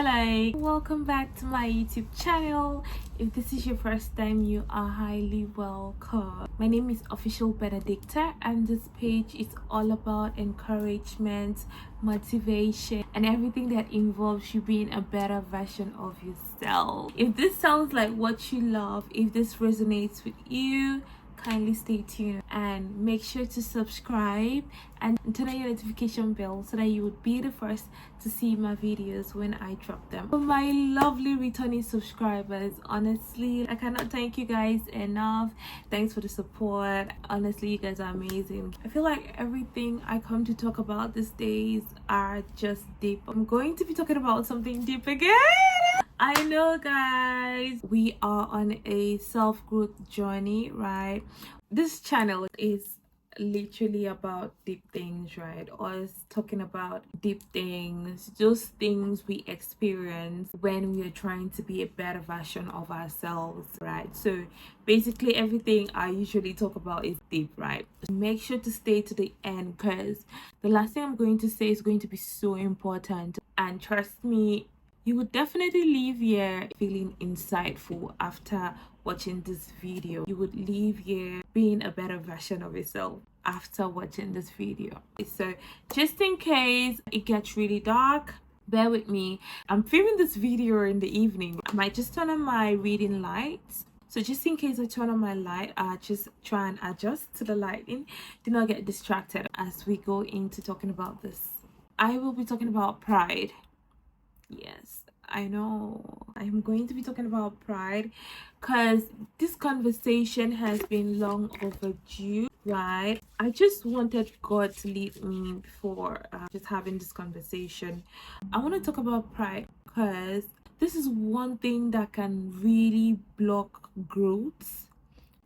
Hello, welcome back to my YouTube channel. If this is your first time, you are highly welcome. My name is Official Benedicta, and this page is all about encouragement, motivation, and everything that involves you being a better version of yourself. If this sounds like what you love, if this resonates with you, kindly stay tuned and make sure to subscribe and turn on your notification bell so that you would be the first to see my videos when I drop them. For my lovely returning subscribers, honestly, I cannot thank you guys enough. Thanks for the support. Honestly, you guys are amazing. I feel like everything I come to talk about these days are just deep. I'm going to be talking about something deep again. I know, guys, we are on a self-growth journey, right? This channel is literally about deep things, right? Us talking about deep things, those things we experience when we are trying to be a better version of ourselves, right? So basically everything I usually talk about is deep, right? Make sure to stay to the end, because the last thing I'm going to say is going to be so important, and trust me, you would definitely leave here feeling insightful after watching this video. You would leave here being a better version of yourself after watching this video. So just in case it gets really dark, bear with me. I'm filming this video in the evening. I might just turn on my reading lights. So just in case I turn on my light, I'll just try and adjust to the lighting. Do not get distracted as we go into talking about this. I will be talking about pride. Yes, I know I'm going to be talking about pride because this conversation has been long overdue, right? I just wanted God to lead me before just having this conversation. I want to talk about pride because this is one thing that can really block growth.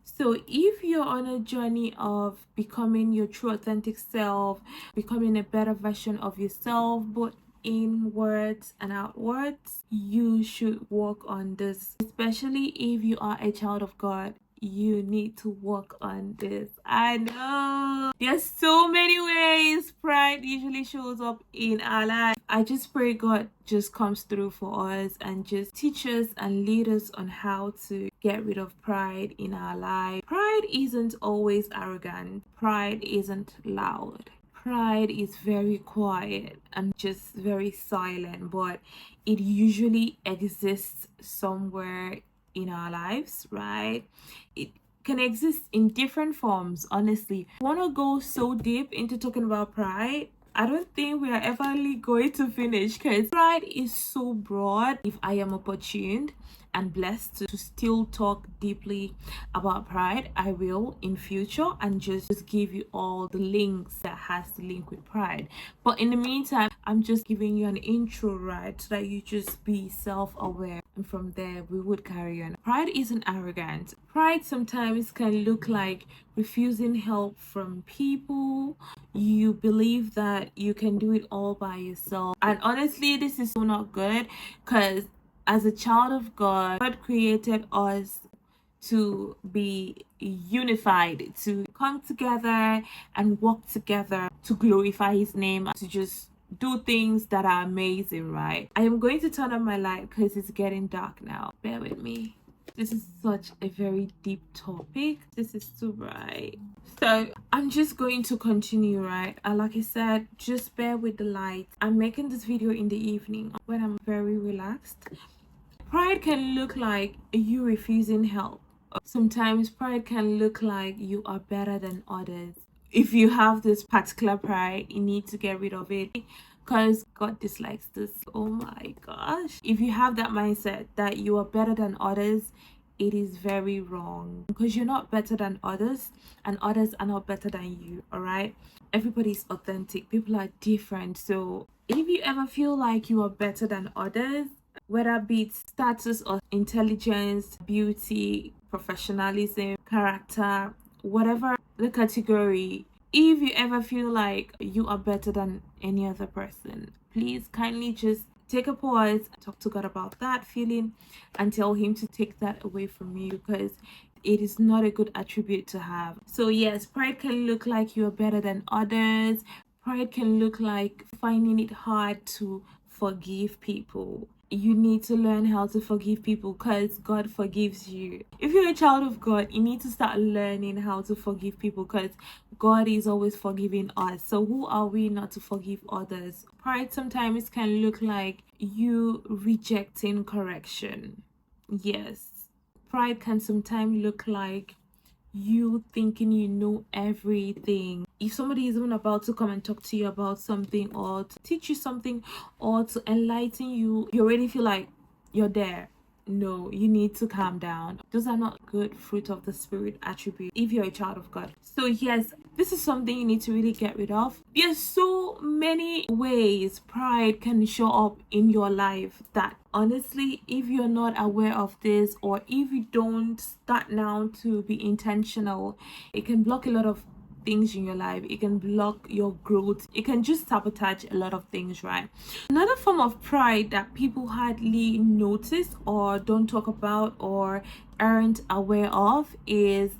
So if you're on a journey of becoming your true authentic self, becoming a better version of yourself, both inwards and outwards, you should work on this. Especially if you are a child of God, you need to work on this. I know there's so many ways pride usually shows up in our life. I just pray God just comes through for us and just teach us and lead us on how to get rid of pride in our life. Pride isn't always arrogant. Pride isn't loud. Pride is very quiet and just very silent, but it usually exists somewhere in our lives, right? It can exist in different forms, honestly. I want to go so deep into talking about pride. I don't think we are ever going to finish because pride is so broad. If I am opportuned and blessed to still talk deeply about pride, I will in future and just give you all the links that has to link with pride. But in the meantime, I'm just giving you an intro, right, so that you just be self-aware, and from there we would carry on. Pride isn't arrogant. Pride sometimes can look like refusing help from people. You believe that you can do it all by yourself, and honestly this is so not good, because as a child of God, God created us to be unified, to come together and work together to glorify his name, to just do things that are amazing, right? I am going to turn on my light because it's getting dark now. Bear with me. This is such a very deep topic. This is too bright. So I'm just going to continue, right? Like I said, just bear with the light. I'm making this video in the evening when I'm very relaxed. Pride can look like you refusing help. Sometimes pride can look like you are better than others. If you have this particular pride, you need to get rid of it because God dislikes this. Oh my gosh. If you have that mindset that you are better than others, it is very wrong, because you're not better than others and others are not better than you. All right, everybody's authentic, people are different. So if you ever feel like you are better than others, whether be it status or intelligence, beauty, professionalism, character, whatever the category, if you ever feel like you are better than any other person, please kindly just take a pause, talk to God about that feeling and tell him to take that away from you, because it is not a good attribute to have. So yes, pride can look like you're better than others. Pride can look like finding it hard to forgive people. You need to learn how to forgive people because God forgives you. If you're a child of God, you need to start learning how to forgive people because God is always forgiving us. So who are we not to forgive others? Pride sometimes can look like you rejecting correction. Yes. Pride can sometimes look like you thinking you know everything. If somebody is even about to come and talk to you about something or to teach you something or to enlighten you, you already feel like you're there. No, you need to calm down. Those are not good fruit of the spirit attributes if you're a child of God. So yes, this is something you need to really get rid of. There's so many ways pride can show up in your life that honestly, if you're not aware of this, or if you don't start now to be intentional, it can block a lot of things in your life. It can block your growth. It can just sabotage a lot of things, right? Another form of pride that people hardly notice or don't talk about or aren't aware of is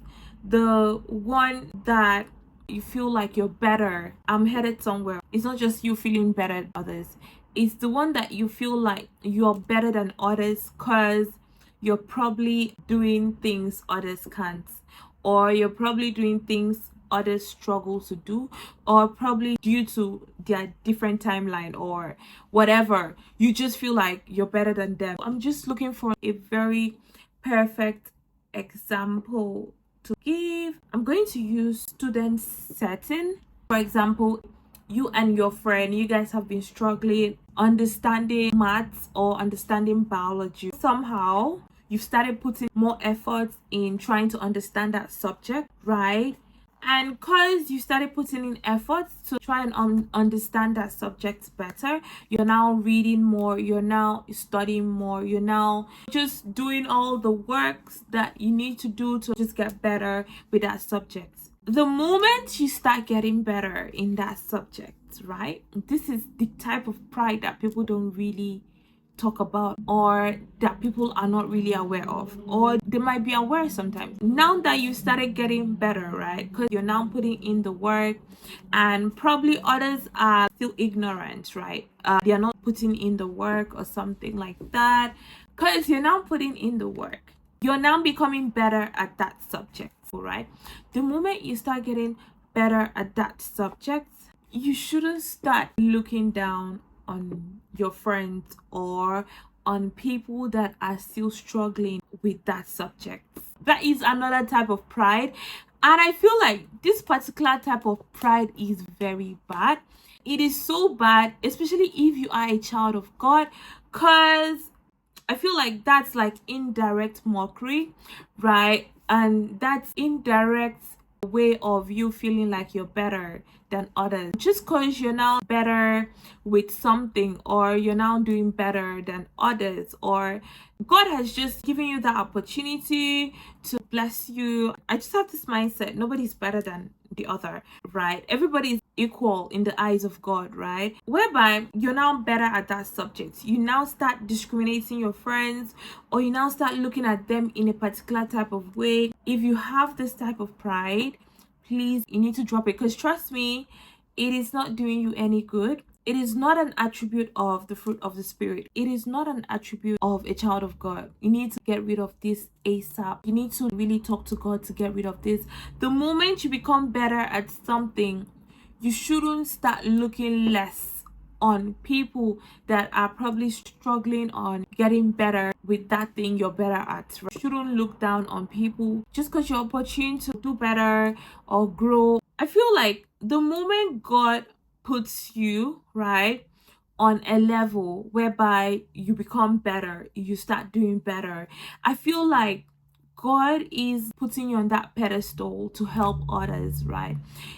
the one that you feel like you're better. I'm headed somewhere. It's not just you feeling better than others. It's the one that you feel like you're better than others because you're probably doing things others can't, or you're probably doing things others struggle to do, or probably due to their different timeline or whatever, you just feel like you're better than them. I'm just looking for a very perfect example to give. I'm going to use student setting. For example, you and your friend, you guys have been struggling understanding maths or understanding biology. Somehow you've started putting more effort in trying to understand that subject, right? And because you started putting in efforts to try and understand that subject better, you're now reading more, you're now studying more, you're now just doing all the works that you need to do to just get better with that subject. The moment you start getting better in that subject, right, this is the type of pride that people don't really talk about, or that people are not really aware of, or they might be aware sometimes. Now that you started getting better, right, because you're now putting in the work, and probably others are still ignorant, right, they are not putting in the work or something like that. Because you're now putting in the work, you're now becoming better at that subject, right? The moment you start getting better at that subject, you shouldn't start looking down on your friends or on people that are still struggling with that subject. That is another type of pride, and I feel like this particular type of pride is very bad. It is so bad, especially if you are a child of God, because I feel like that's like indirect mockery, right? And that's indirect way of you feeling like you're better than others just because you're now better with something, or you're now doing better than others, or God has just given you the opportunity to bless you. I just have this mindset: nobody's better than the other, right? Everybody is equal in the eyes of God, right? Whereby you're now better at that subject, you now start discriminating your friends, or you now start looking at them in a particular type of way. If you have this type of pride, please, you need to drop it, because trust me, it is not doing you any good. It is not an attribute of the fruit of the spirit. It is not an attribute of a child of God. You need to get rid of this ASAP. You need to really talk to God to get rid of this. The moment you become better at something, you shouldn't start looking less on people that are probably struggling on getting better with that thing you're better at, right? You shouldn't look down on people just because you're opportune to do better or grow. I feel like the moment God puts you, right, on a level whereby you become better, you start doing better, I feel like God is putting you on that pedestal to help others, right?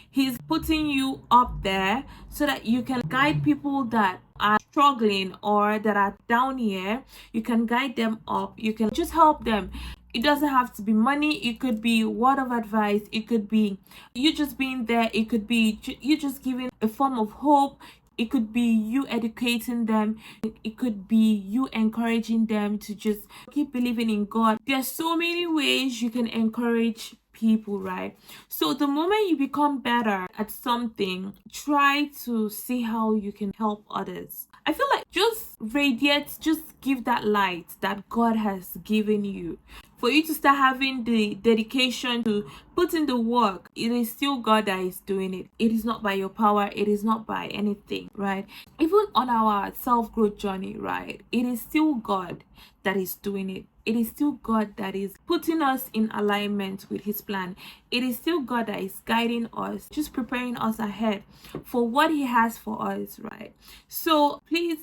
He's putting you up there so that you can guide people that are struggling or that are down here. You can guide them up. You can just help them. It doesn't have to be money. It could be word of advice. It could be you just being there. It could be you just giving a form of hope. It could be you educating them. It could be you encouraging them to just keep believing in God. There's so many ways you can encourage people, right? So the moment you become better at something, try to see how you can help others. I feel like just radiate, just give that light that God has given you. For you to start having the dedication to put in the work, it is still God that is doing it. It is not by your power, it is not by anything, right? Even on our self-growth journey, right? It is still God that is doing it. It is still God that is putting us in alignment with his plan. It is still God that is guiding us, just preparing us ahead for what he has for us, right? So please,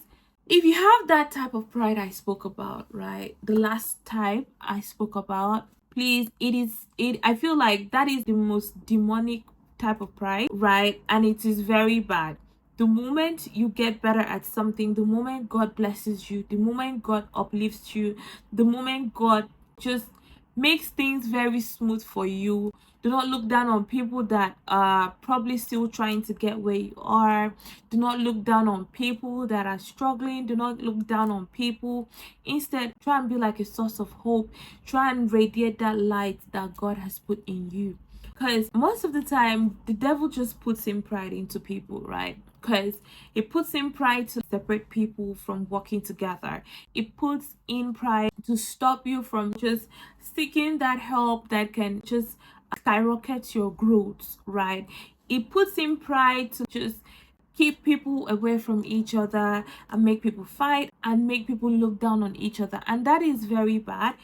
if you have that type of pride I spoke about, right, the last type I spoke about, please, I feel like that is the most demonic type of pride, right? And it is very bad. The moment you get better at something, the moment God blesses you, the moment God uplifts you, the moment God just makes things very smooth for you, do not look down on people that are probably still trying to get where you are. Do not look down on people that are struggling. Do not look down on people. Instead, try and be like a source of hope. Try and radiate that light that God has put in you. Because most of the time, the devil just puts in pride into people, right? Because it puts in pride to separate people from working together. It puts in pride to stop you from just seeking that help that can just skyrocket your growth, right? It puts in pride to just keep people away from each other and make people fight and make people look down on each other, and that is very bad.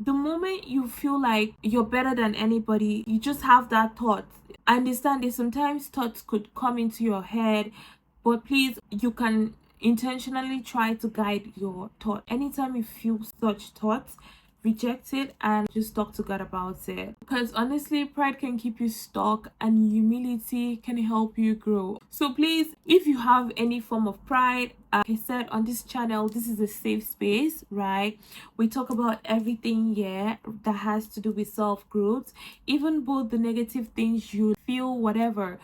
The moment you feel like you're better than anybody, you just have that thought. I understand that sometimes thoughts could come into your head, but please, you can intentionally try to guide your thought. Anytime you feel such thoughts, reject it and just talk to God about it, because honestly, pride can keep you stuck and humility can help you grow. So please, if you have any form of pride, like I said, on this channel, this is a safe space, right? We talk about everything here that has to do with self-growth, even both the negative things you feel, whatever.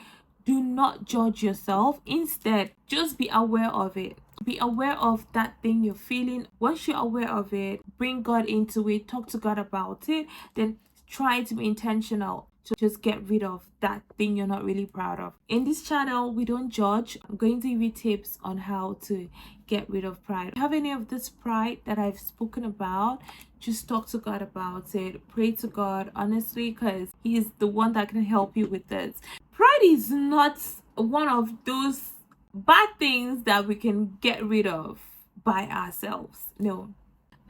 Do not judge yourself. Instead, just be aware of it. Be aware of that thing you're feeling. Once you're aware of it, bring God into it, talk to God about it, then try to be intentional to just get rid of that thing you're not really proud of. In this channel, we don't judge. I'm going to give you tips on how to get rid of pride. If you have any of this pride that I've spoken about, just talk to God about it. Pray to God, honestly, because he is the one that can help you with this. Pride is not one of those bad things that we can get rid of by ourselves. No.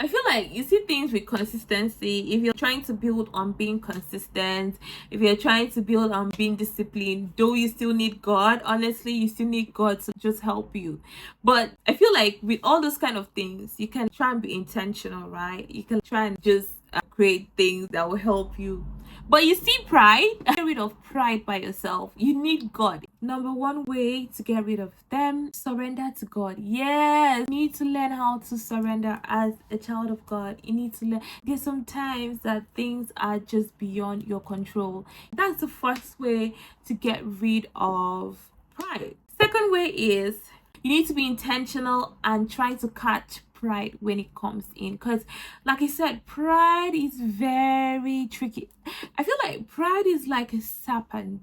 I feel like you see things with consistency. If you're trying to build on being consistent, if you're trying to build on being disciplined, though you still need God, honestly, you still need God to just help you. But I feel like with all those kind of things, you can try and be intentional, right? You can try and just create things that will help you. But you see, pride, get rid of pride by yourself. You need God. Number one way to get rid of them, surrender to God. Yes, you need to learn how to surrender as a child of God. You need to learn. There's some times that things are just beyond your control. That's the first way to get rid of pride. Second way is you need to be intentional and try to catch pride when it comes in, because like I said, pride is very tricky. I feel like pride is like a serpent.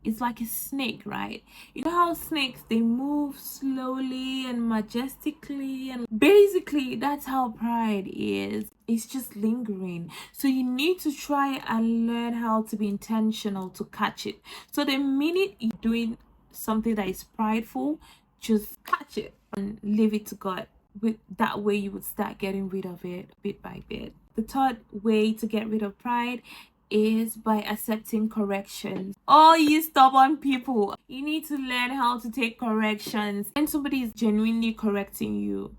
It's like a snake, right? You know how snakes, they move slowly and majestically, and basically that's how pride is. It's just lingering. So you need to try and learn how to be intentional to catch it. So the minute you're doing something that is prideful, just catch it and leave it to God. With that way, you would start getting rid of it bit by bit. The third way to get rid of pride is by accepting corrections. Oh, you stubborn people, you need to learn how to take corrections. When somebody is genuinely correcting you,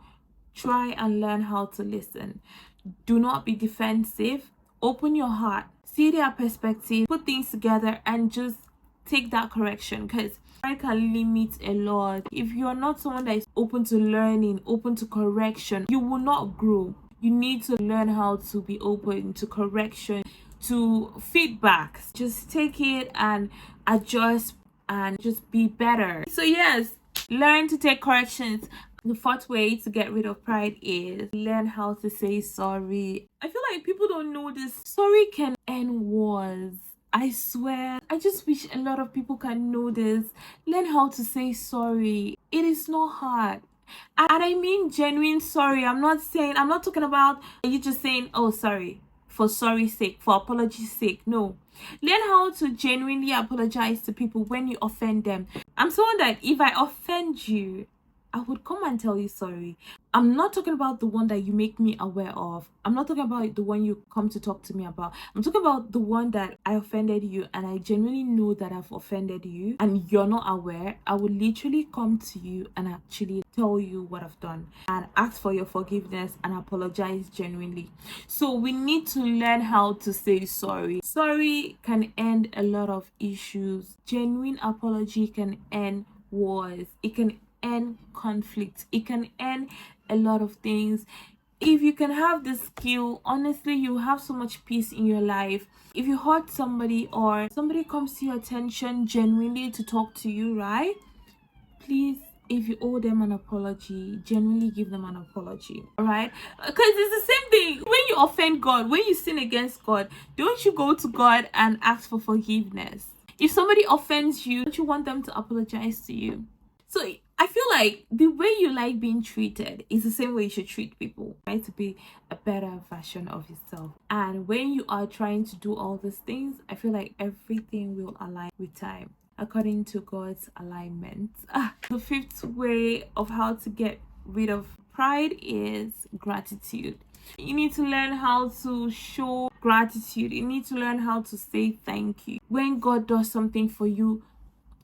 try and learn how to listen. Do not be defensive. Open your heart, see their perspective, put things together, and just take that correction, because pride can limit a lot. If you're not someone that is open to learning, open to correction, you will not grow. You need to learn how to be open to correction, to feedback. Just take it and adjust and just be better. So yes, learn to take corrections. The fourth way to get rid of pride is learn how to say sorry. I feel like people don't know this. Sorry can end wars. I swear, I just wish a lot of people can know this. Learn how to say sorry. It is not hard. And I mean genuine sorry. I'm not talking about you just saying, oh, sorry, for sorry's sake, for apology's sake. No. Learn how to genuinely apologize to people when you offend them. I'm someone that if I offend you, I would come and tell you sorry. I'm not talking about the one that you make me aware of. I'm not talking about the one you come to talk to me about. I'm talking about the one that I offended you and I genuinely know that I've offended you and you're not aware. I would literally come to you and actually tell you what I've done and ask for your forgiveness and apologize genuinely. So we need to learn how to say sorry. Sorry can end a lot of issues. Genuine apology can end wars. It can end conflict. It can end a lot of things. If you can have the skill, honestly, you have so much peace in your life. If you hurt somebody or somebody comes to your attention genuinely to talk to you, right? Please, if you owe them an apology, genuinely give them an apology. All right, because it's the same thing when you offend God, when you sin against God. Don't you go to God and ask for forgiveness? If somebody offends you, don't you want them to apologize to you? So I feel like the way you like being treated is the same way you should treat people. Try to be a better version of yourself. And when you are trying to do all these things, I feel like everything will align with time according to God's alignment. The fifth way of how to get rid of pride is gratitude. You need to learn how to show gratitude. You need to learn how to say thank you. When God does something for you,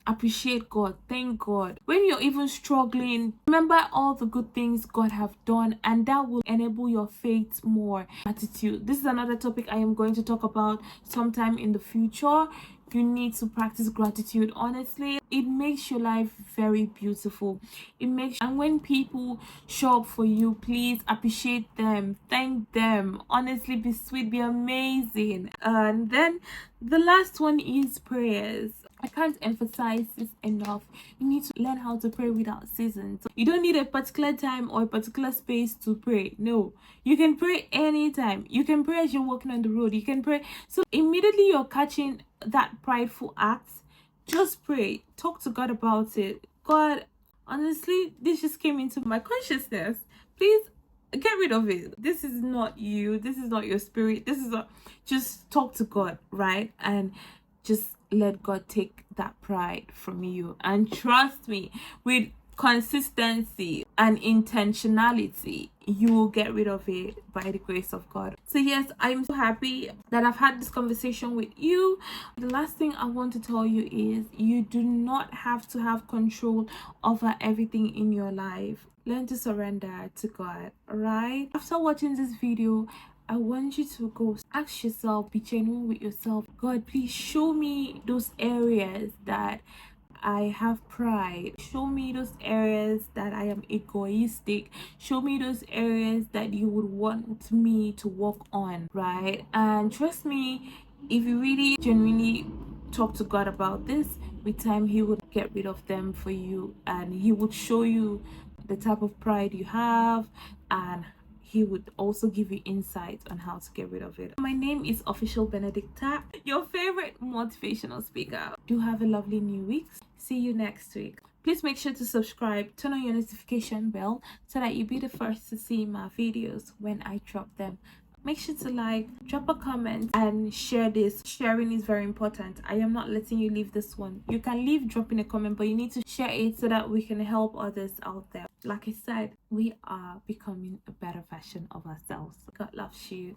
appreciate God, thank God. When you're even struggling, remember all the good things God have done, and that will enable your faith more. Gratitude. This is another topic I am going to talk about sometime in the future. You need to practice gratitude. Honestly, it makes your life very beautiful. And when people show up for you, please appreciate them, thank them. Honestly, be sweet, be amazing. And then the last one is prayers. I can't emphasize this enough. You need to learn how to pray without seasons. You don't need a particular time or a particular space to pray. No, you can pray anytime. You can pray as you're walking on the road. You can pray. So immediately you're catching that prideful act, just pray. Talk to God about it. God, honestly, this just came into my consciousness. Please get rid of it. This is not you. This is not your spirit. This is not. Just talk to God, right? And just let God take that pride from you. And trust me, with consistency and intentionality, you will get rid of it by the grace of God. So yes, I'm so happy that I've had this conversation with you. The last thing I want to tell you is you do not have to have control over everything in your life. Learn to surrender to God. All right, after watching this video, I want you to go ask yourself, be genuine with yourself. God, please show me those areas that I have pride. Show me those areas that I am egoistic. Show me those areas that you would want me to work on, right? And trust me, if you really genuinely talk to God about this, with time He would get rid of them for you, and He would show you the type of pride you have, and He would also give you insight on how to get rid of it. My name is Official Benedicta, your favorite motivational speaker. Do have a lovely new week. See you next week. Please make sure to subscribe, turn on your notification bell so that you'll be the first to see my videos when I drop them. Make sure to like, drop a comment, and share this. Sharing is very important. I am not letting you leave this one. You can leave dropping a comment, but you need to share it so that we can help others out there. Like I said, we are becoming a better version of ourselves. God loves you.